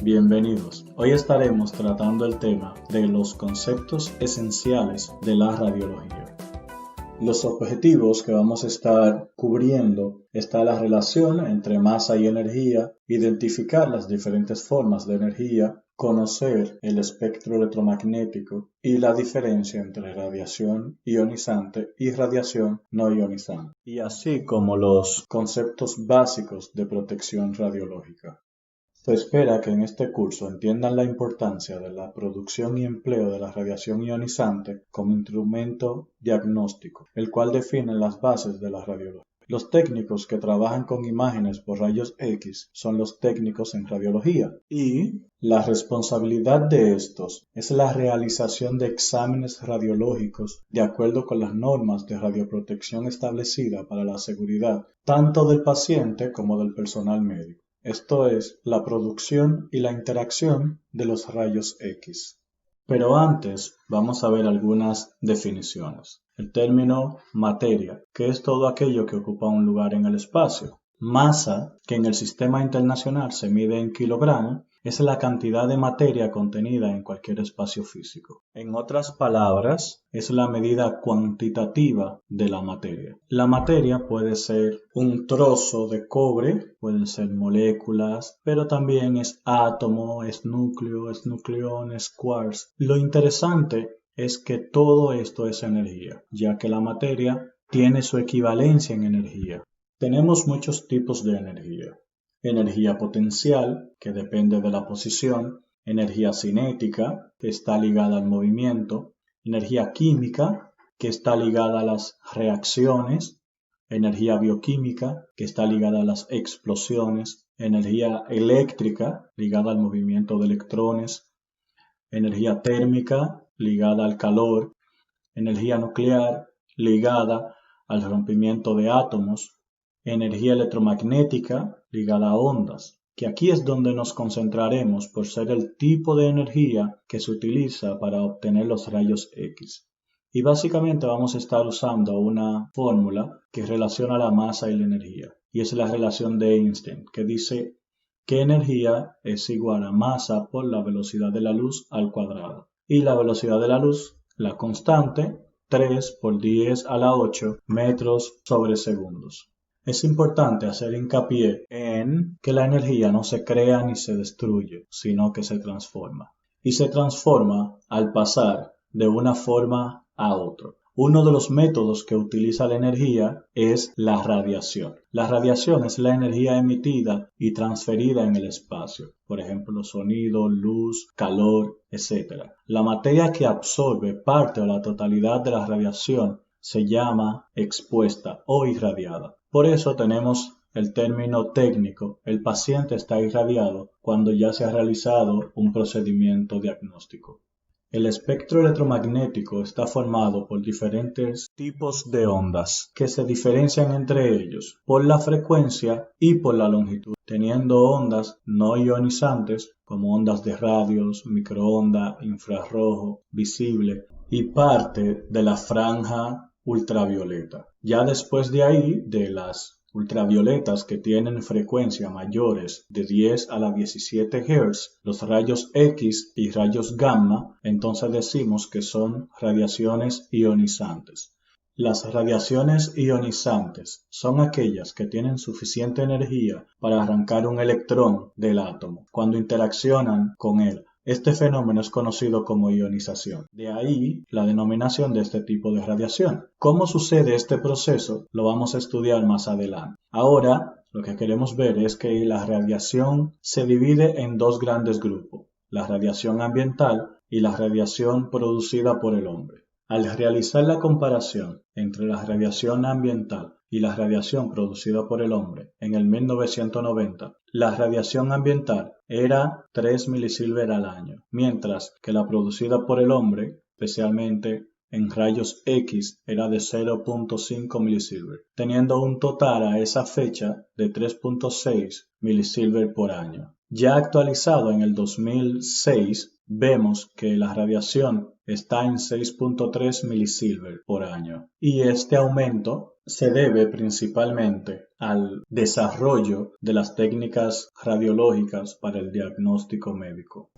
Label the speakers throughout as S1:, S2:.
S1: Bienvenidos. Hoy estaremos tratando el tema de los conceptos esenciales de la radiología. Los objetivos que vamos a estar cubriendo está la relación entre masa y energía, identificar las diferentes formas de energía, conocer el espectro electromagnético y la diferencia entre radiación ionizante y radiación no ionizante, y así como los conceptos básicos de protección radiológica. Se espera que en este curso entiendan la importancia de la producción y empleo de la radiación ionizante como instrumento diagnóstico, el cual define las bases de la radiología. Los técnicos que trabajan con imágenes por rayos X son los técnicos en radiología y la responsabilidad de estos es la realización de exámenes radiológicos de acuerdo con las normas de radioprotección establecida para la seguridad tanto del paciente como del personal médico. Esto es, la producción y la interacción de los rayos X. Pero antes vamos a ver algunas definiciones. El término materia, que es todo aquello que ocupa un lugar en el espacio. Masa, que en el sistema internacional se mide en kilogramos, es la cantidad de materia contenida en cualquier espacio físico. En otras palabras, es la medida cuantitativa de la materia. La materia puede ser un trozo de cobre, pueden ser moléculas, pero también es átomo, es núcleo, es nucleón, es quarks. Lo interesante es que todo esto es energía, ya que la materia tiene su equivalencia en energía. Tenemos muchos tipos de energía. Energía potencial, que depende de la posición, energía cinética, que está ligada al movimiento, energía química, que está ligada a las reacciones, energía bioquímica, que está ligada a las explosiones, energía eléctrica, ligada al movimiento de electrones, energía térmica, ligada al calor, energía nuclear, ligada al rompimiento de átomos, energía electromagnética ligada a ondas, que aquí es donde nos concentraremos por ser el tipo de energía que se utiliza para obtener los rayos X. Y básicamente vamos a estar usando una fórmula que relaciona la masa y la energía, y es la relación de Einstein, que dice que energía es igual a masa por la velocidad de la luz al cuadrado. Y la velocidad de la luz, la constante, 3 por 10 a la 8 metros sobre segundos. Es importante hacer hincapié en que la energía no se crea ni se destruye, sino que se transforma. Y se transforma al pasar de una forma a otra. Uno de los métodos que utiliza la energía es la radiación. La radiación es la energía emitida y transferida en el espacio. Por ejemplo, sonido, luz, calor, etc. La materia que absorbe parte o la totalidad de la radiación se llama expuesta o irradiada. Por eso tenemos el término técnico, el paciente está irradiado cuando ya se ha realizado un procedimiento diagnóstico. El espectro electromagnético está formado por diferentes tipos de ondas que se diferencian entre ellos por la frecuencia y por la longitud, teniendo ondas no ionizantes como ondas de radios, microondas, infrarrojo, visible y parte de la franja ultravioleta. Ya después de ahí, de las ultravioletas que tienen frecuencia mayores de 10 a la 17 Hz, los rayos X y rayos gamma, entonces decimos que son radiaciones ionizantes. Las radiaciones ionizantes son aquellas que tienen suficiente energía para arrancar un electrón del átomo cuando interaccionan con él. Este fenómeno es conocido como ionización. De ahí la denominación de este tipo de radiación. ¿Cómo sucede este proceso? Lo vamos a estudiar más adelante. Ahora, lo que queremos ver es que la radiación se divide en dos grandes grupos, la radiación ambiental y la radiación producida por el hombre. Al realizar la comparación entre la radiación ambiental y la radiación producida por el hombre en el 1990, la radiación ambiental era 3 milisievert al año, mientras que la producida por el hombre, especialmente en rayos X, era de 0.5 milisievert, teniendo un total a esa fecha de 3.6 milisievert por año. Ya actualizado en el 2006, vemos que la radiación está en 6.3 milisievert por año y este aumento se debe principalmente al desarrollo de las técnicas radiológicas para el diagnóstico médico.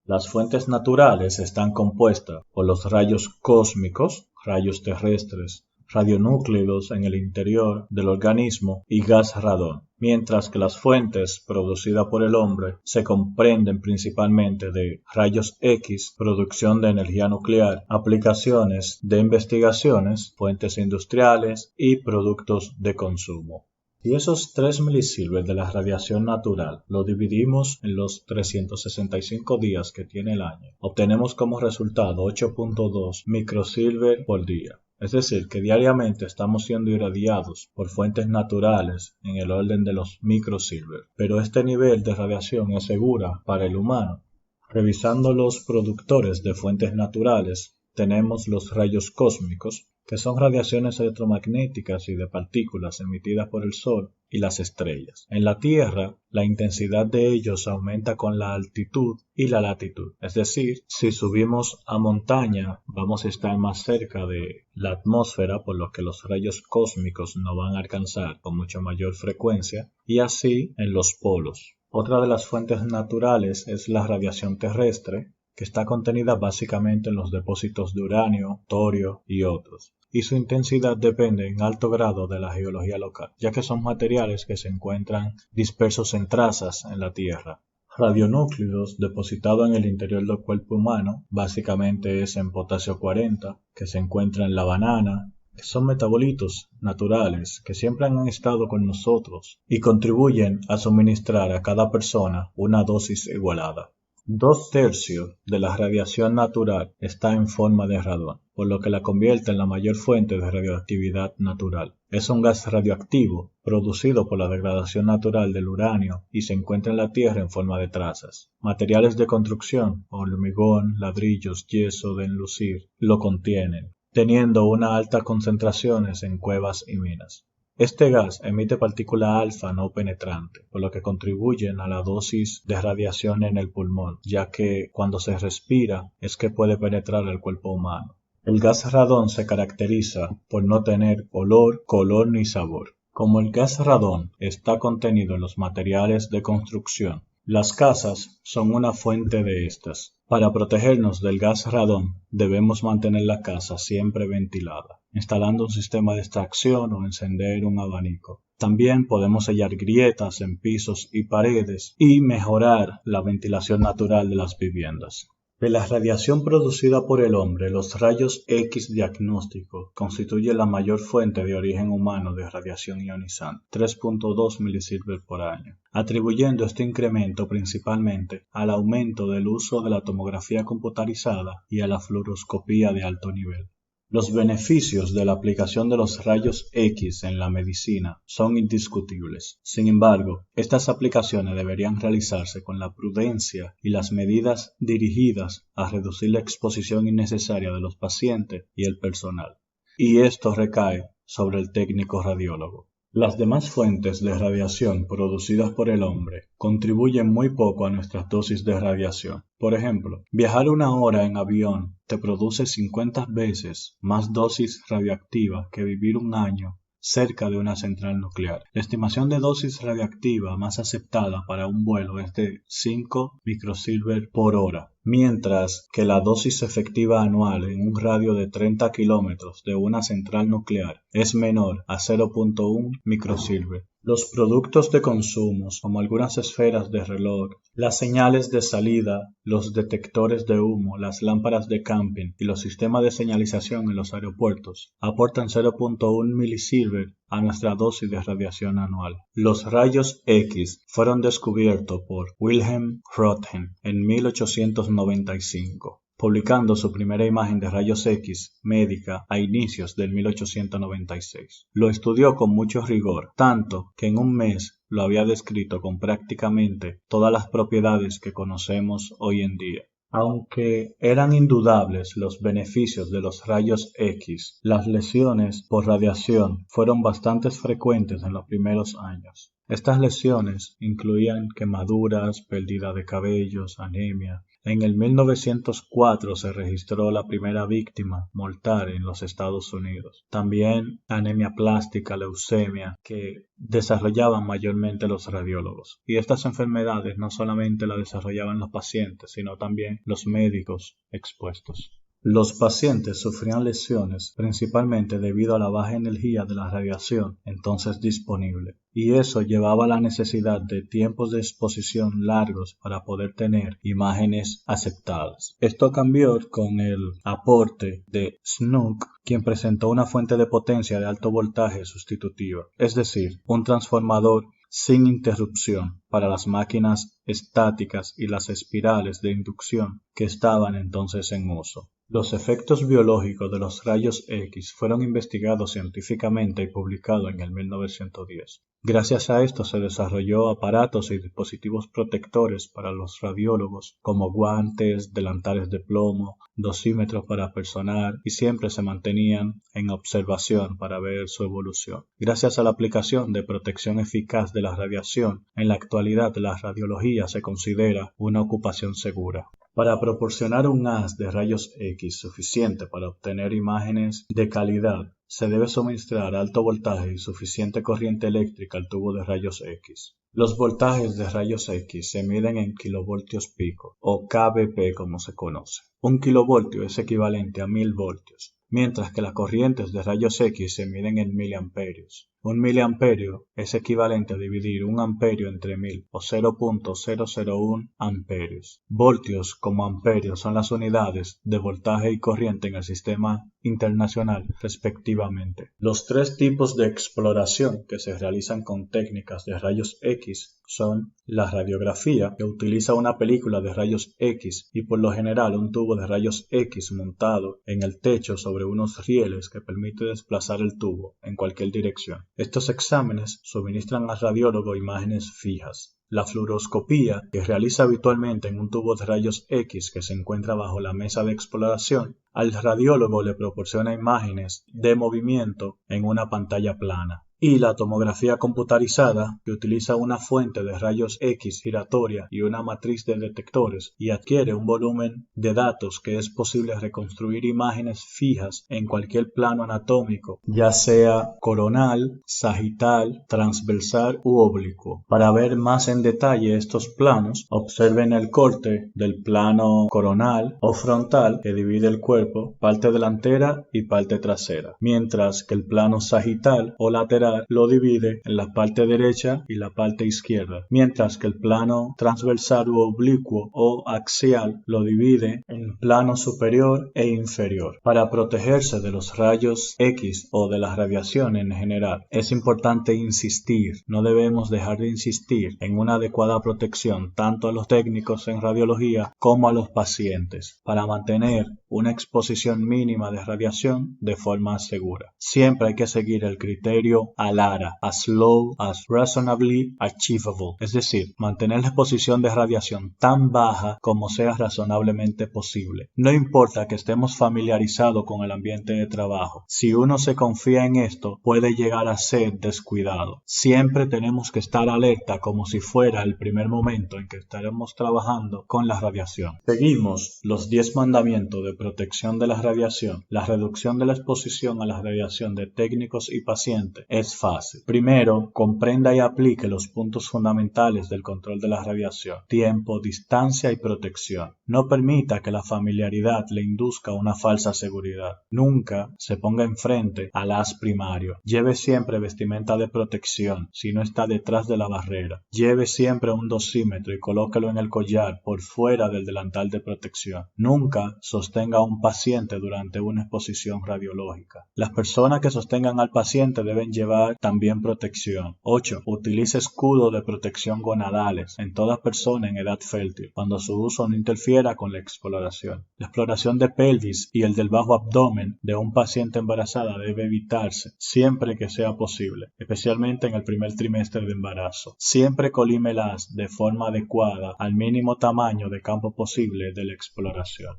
S1: Las fuentes naturales están compuestas por los rayos cósmicos, rayos terrestres, radionúclidos en el interior del organismo y gas radón, mientras que las fuentes producidas por el hombre se comprenden principalmente de rayos X, producción de energía nuclear, aplicaciones de investigaciones, fuentes industriales y productos de consumo. Si esos 3 milisieverts de la radiación natural lo dividimos en los 365 días que tiene el año, obtenemos como resultado 8.2 microsievert por día. Es decir, que diariamente estamos siendo irradiados por fuentes naturales en el orden de los microsievert. Pero este nivel de radiación es segura para el humano. Revisando los productores de fuentes naturales, tenemos los rayos cósmicos, que son radiaciones electromagnéticas y de partículas emitidas por el Sol y las estrellas. En la Tierra, la intensidad de ellos aumenta con la altitud y la latitud. Es decir, si subimos a montaña, vamos a estar más cerca de la atmósfera, por lo que los rayos cósmicos no van a alcanzar con mucha mayor frecuencia, y así en los polos. Otra de las fuentes naturales es la radiación terrestre, que está contenida básicamente en los depósitos de uranio, torio y otros, y su intensidad depende en alto grado de la geología local, ya que son materiales que se encuentran dispersos en trazas en la Tierra. Radionúclidos depositados en el interior del cuerpo humano, básicamente es en potasio 40, que se encuentra en la banana, que son metabolitos naturales que siempre han estado con nosotros y contribuyen a suministrar a cada persona una dosis igualada. 2/3 de la radiación natural está en forma de radón, por lo que la convierte en la mayor fuente de radioactividad natural. Es un gas radioactivo producido por la degradación natural del uranio y se encuentra en la Tierra en forma de trazas. Materiales de construcción, hormigón, ladrillos, yeso de enlucir, lo contienen, teniendo una alta concentraciones en cuevas y minas. Este gas emite partícula alfa no penetrante, por lo que contribuyen a la dosis de radiación en el pulmón, ya que cuando se respira es que puede penetrar al cuerpo humano. El gas radón se caracteriza por no tener olor, color ni sabor. Como el gas radón está contenido en los materiales de construcción, las casas son una fuente de estas. Para protegernos del gas radón, debemos mantener la casa siempre ventilada, instalando un sistema de extracción o encender un abanico. También podemos sellar grietas en pisos y paredes y mejorar la ventilación natural de las viviendas. De la radiación producida por el hombre, los rayos X diagnósticos constituyen la mayor fuente de origen humano de radiación ionizante, 3.2 milisievert por año, atribuyendo este incremento principalmente al aumento del uso de la tomografía computarizada y a la fluoroscopía de alto nivel. Los beneficios de la aplicación de los rayos X en la medicina son indiscutibles. Sin embargo, estas aplicaciones deberían realizarse con la prudencia y las medidas dirigidas a reducir la exposición innecesaria de los pacientes y el personal. Y esto recae sobre el técnico radiólogo. Las demás fuentes de radiación producidas por el hombre contribuyen muy poco a nuestras dosis de radiación. Por ejemplo, viajar 1 hora en avión te produce 50 veces más dosis radioactiva que vivir 1 año cerca de una central nuclear. La estimación de dosis radioactiva más aceptada para un vuelo es de 5 microsievert por hora, mientras que la dosis efectiva anual en un radio de 30 kilómetros de una central nuclear es menor a 0.1 microsievert. Los productos de consumo, como algunas esferas de reloj, las señales de salida, los detectores de humo, las lámparas de camping y los sistemas de señalización en los aeropuertos, aportan 0.1 milisievert a nuestra dosis de radiación anual. Los rayos X fueron descubiertos por Wilhelm Röntgen en 1895. Publicando su primera imagen de rayos X médica a inicios del 1896. Lo estudió con mucho rigor, tanto que en un mes lo había descrito con prácticamente todas las propiedades que conocemos hoy en día. Aunque eran indudables los beneficios de los rayos X, las lesiones por radiación fueron bastante frecuentes en los primeros años. Estas lesiones incluían quemaduras, pérdida de cabellos, anemia, En el 1904 se registró la primera víctima mortal en los Estados Unidos. También anemia plástica, leucemia, que desarrollaban mayormente los radiólogos. Y estas enfermedades no solamente las desarrollaban los pacientes, sino también los médicos expuestos. Los pacientes sufrían lesiones principalmente debido a la baja energía de la radiación entonces disponible, y eso llevaba a la necesidad de tiempos de exposición largos para poder tener imágenes aceptables. Esto cambió con el aporte de Snook, quien presentó una fuente de potencia de alto voltaje sustitutiva, es decir, un transformador sin interrupción para las máquinas estáticas y las espirales de inducción que estaban entonces en uso. Los efectos biológicos de los rayos X fueron investigados científicamente y publicados en el 1910. Gracias a esto se desarrolló aparatos y dispositivos protectores para los radiólogos como guantes, delantales de plomo, dosímetros para personal y siempre se mantenían en observación para ver su evolución. Gracias a la aplicación de protección eficaz de la radiación, en la actualidad la radiología se considera una ocupación segura. Para proporcionar un haz de rayos X suficiente para obtener imágenes de calidad, se debe suministrar alto voltaje y suficiente corriente eléctrica al tubo de rayos X. Los voltajes de rayos X se miden en kilovoltios pico, o kVp como se conoce. Un kilovoltio es equivalente a 1000 voltios, mientras que las corrientes de rayos X se miden en miliamperios. Un miliamperio es equivalente a dividir un amperio entre 1000 o 0.001 amperios. Voltios como amperios son las unidades de voltaje y corriente en el sistema internacional respectivamente. Los tres tipos de exploración que se realizan con técnicas de rayos X son la radiografía, que utiliza una película de rayos X y por lo general un tubo de rayos X montado en el techo sobre unos rieles que permite desplazar el tubo en cualquier dirección. Estos exámenes suministran al radiólogo imágenes fijas. La fluoroscopía, que realiza habitualmente en un tubo de rayos X que se encuentra bajo la mesa de exploración, al radiólogo le proporciona imágenes de movimiento en una pantalla plana. Y la tomografía computarizada, que utiliza una fuente de rayos X giratoria y una matriz de detectores y adquiere un volumen de datos que es posible reconstruir imágenes fijas en cualquier plano anatómico, ya sea coronal, sagital, transversal u oblicuo. Para ver más en detalle estos planos, observen el corte del plano coronal o frontal que divide el cuerpo, parte delantera y parte trasera, mientras que el plano sagital o lateral lo divide en la parte derecha y la parte izquierda, mientras que el plano transversal u oblicuo o axial lo divide en plano superior e inferior. Para protegerse de los rayos X o de la radiación en general, es importante insistir, no debemos dejar de insistir en una adecuada protección tanto a los técnicos en radiología como a los pacientes, para mantener una exposición mínima de radiación de forma segura. Siempre hay que seguir el criterio ALARA, as low as reasonably achievable, es decir, mantener la exposición de radiación tan baja como sea razonablemente posible. No importa que estemos familiarizados con el ambiente de trabajo, si uno se confía en esto, puede llegar a ser descuidado. Siempre tenemos que estar alerta como si fuera el primer momento en que estaremos trabajando con la radiación. Seguimos los 10 mandamientos de protección de la radiación. La reducción de la exposición a la radiación de técnicos y pacientes es fácil. Primero, comprenda y aplique los puntos fundamentales del control de la radiación: tiempo, distancia y protección. No permita que la familiaridad le induzca una falsa seguridad. Nunca se ponga enfrente al haz primario. Lleve siempre vestimenta de protección si no está detrás de la barrera. Lleve siempre un dosímetro y colóquelo en el collar por fuera del delantal de protección. Nunca sostenga a un paciente durante una exposición radiológica. Las personas que sostengan al paciente deben llevar también protección. 8. Utilice escudo de protección gonadales en toda persona en edad fértil, cuando su uso no interfiera con la exploración. La exploración de pelvis y el del bajo abdomen de un paciente embarazada debe evitarse siempre que sea posible, especialmente en el primer trimestre de embarazo. Siempre colímelas de forma adecuada al mínimo tamaño de campo posible de la exploración.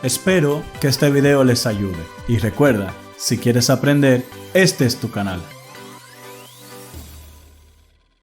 S1: Espero que este video les ayude y recuerda, si quieres aprender, este es tu canal.